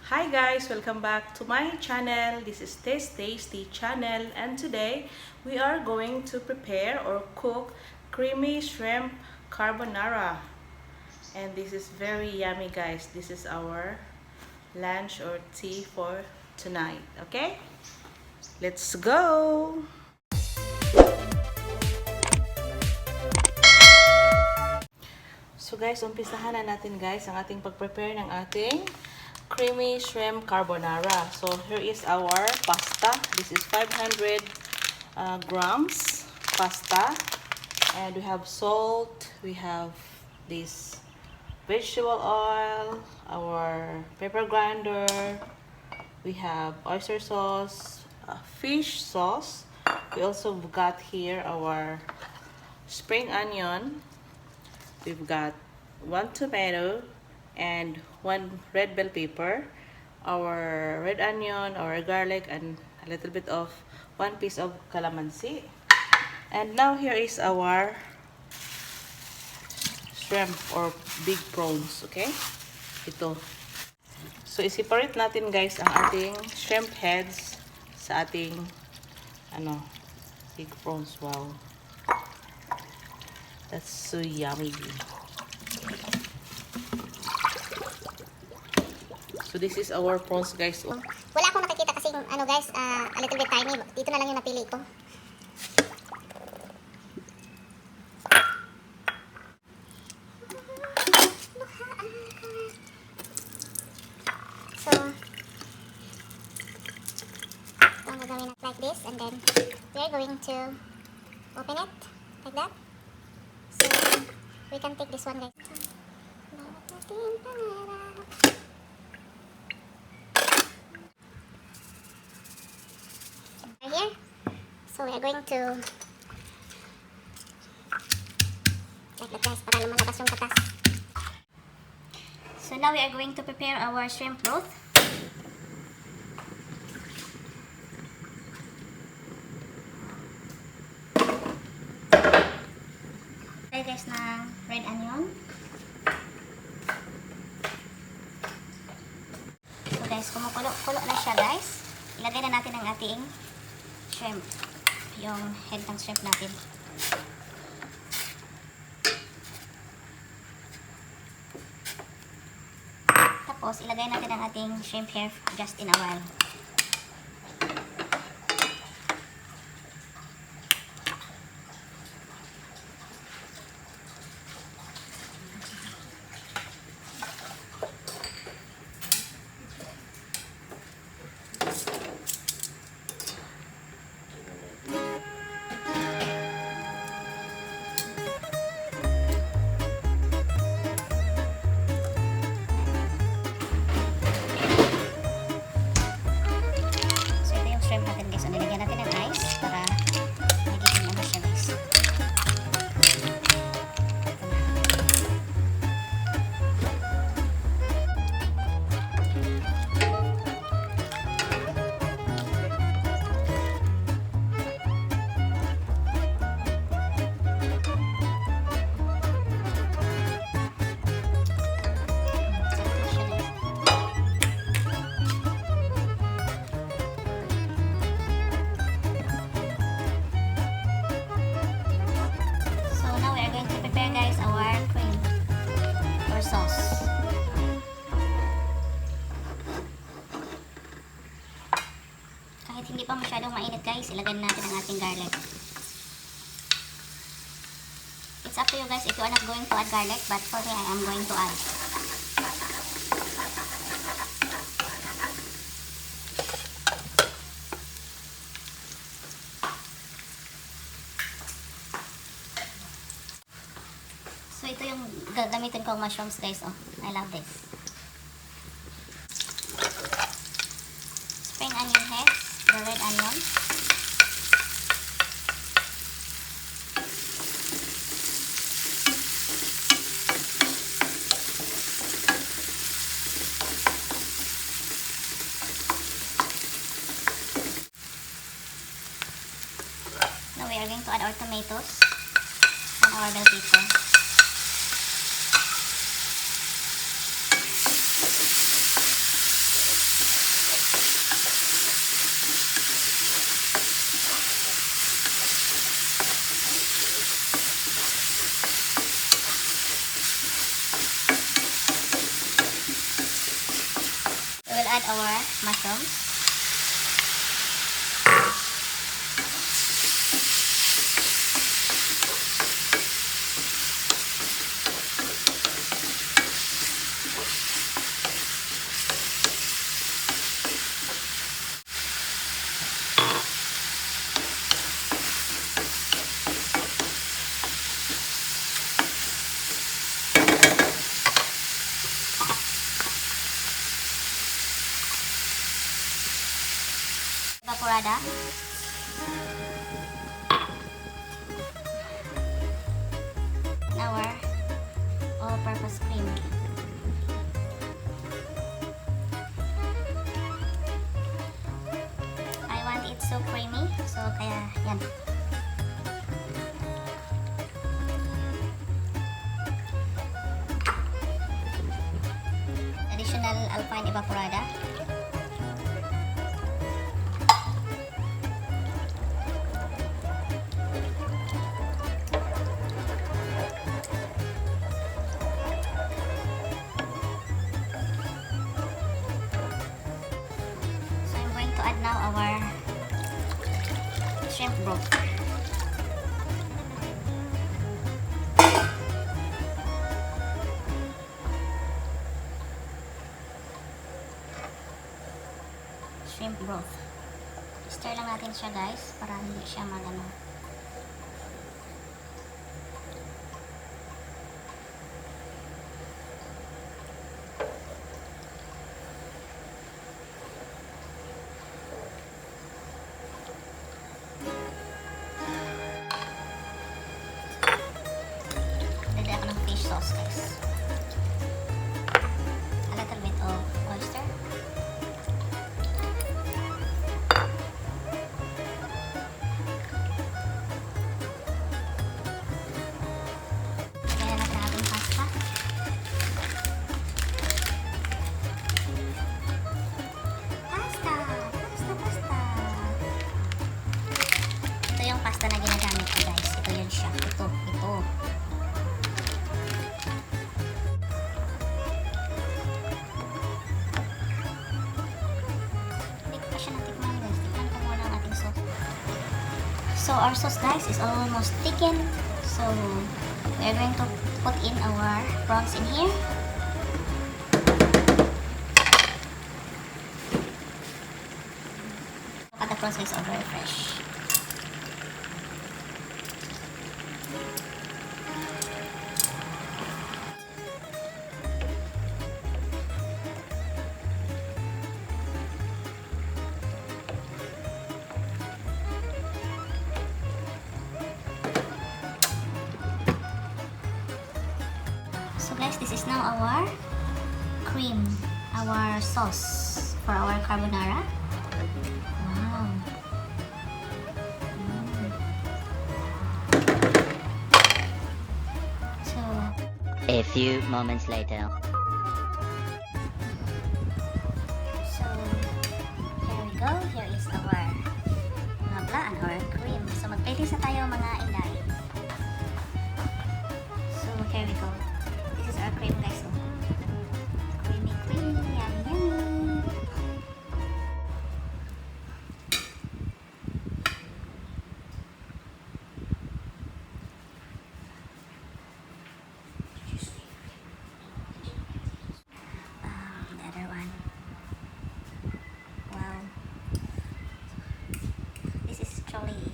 Hi guys, welcome back to my channel. This is TES Tasty channel, and today we are going to prepare or cook creamy shrimp carbonara. And this is very yummy guys. This is our lunch or tea for tonight. Okay? Let's go! So guys, umpisahan na natin guys ang ating pag-prepare ng ating creamy shrimp carbonara. So here is our pasta. This is 500 grams pasta, and we have salt, we have this vegetable oil, our pepper grinder, we have oyster sauce, fish sauce. We also got here our spring onion. We've got 1 tomato and 1 red bell pepper, our red onion, our garlic, and a little bit of 1 piece of calamansi. And now here is our shrimp or big prawns, okay? Ito. So i-separate natin guys ang ating shrimp heads sa ating big prawns. Wow. That's so yummy. So this is our prawns guys. Wala akong nakikita kasi guys, a little bit tiny. Dito na lang yung napili ko. So, I'm gagawin like this, and then we're going to open it like that. So, we can take this one guys. Here, so we are going to like that guys, para lumalabas yung katas. So now we are going to prepare our shrimp broth. Okay guys, na red onion. So guys, kumukulo na siya guys. Ilagay na natin ang ating shrimp, yung head ng shrimp natin. Tapos ilagay natin ang ating shrimp here just in a while. Sauce. Kahit hindi pa masyadong mainit guys, ilagay natin ang ating garlic. It's up to you guys if you are not going to add garlic, but for me I am going to add. So ito yung gagamitin kong mushrooms guys. Oh, I love this. Spring onion heads, the red onion. Now we are going to add our tomatoes and our bell pepper. will add our mushrooms. Evaporada. Our all-purpose cream. I want it so creamy, so kaya yan. Additional alpine evaporada. To add now our shrimp broth. Shrimp broth. Stir lang natin siya guys para hindi siya magano. Sauce guys. A little bit of oyster. Lagyan natin ating pasta. Pasta! Ito yung pasta na ginagamit ko guys. Ito yun siya. Ito. So our sauce guys is almost thickened. So we are going to put in our prawns in here. But the prawns is all very fresh. So guys, this is now our cream, our sauce for our carbonara. Wow. So, a few moments later. So, here we go. Here is our nabla and our cream. So, mag-playlist na tayo mga inday. So, here we go. This is our cream guys. Oh. Creamy, yummy, yummy. The other one. Wow. This is actually,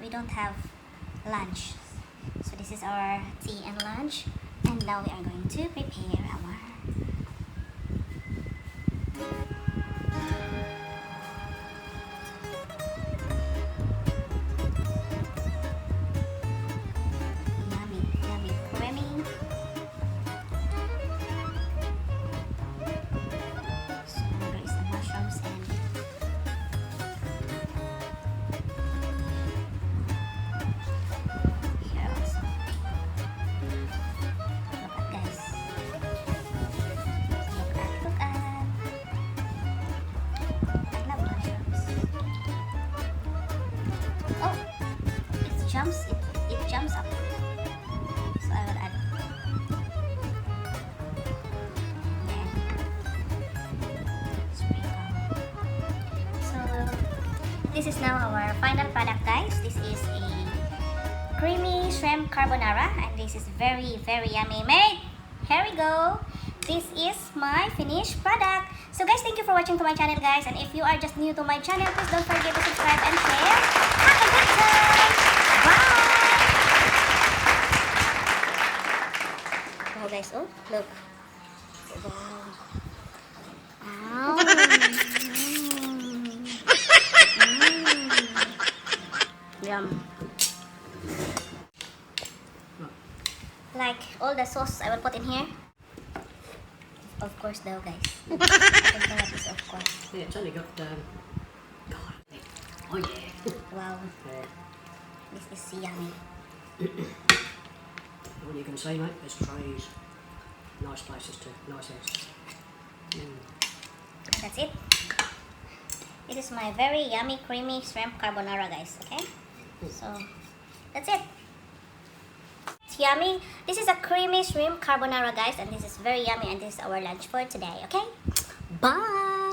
we don't have lunch. So this is our tea and lunch. And now we are going to prepare our yummy, yummy, creamy. So there is the mushrooms and here also. Look at guys. Look at. I love mushrooms. Oh, it jumps up. So I will add. Then this is now our final product, guys. This is a creamy shrimp carbonara, and this is very, very yummy. Mate, here we go. This is my finished product. So guys, thank you for watching to my channel, guys. And if you are just new to my channel, please don't forget to subscribe and share. Have a good time. Bye. Oh guys, oh look. Wow. Yum. Like all the sauce I will put in here. Of course though, guys. I can tell this, of course. Yeah, it's only got garlic. Oh yeah. Wow. Yeah. This is yummy. All you can say, mate, there's trays. Nice places to, nice house. And that's it. This is my very yummy creamy shrimp carbonara, guys. Okay? So, that's it. It's yummy. This is a creamy shrimp carbonara, guys. And this is very yummy. And this is our lunch for today. Okay? Bye!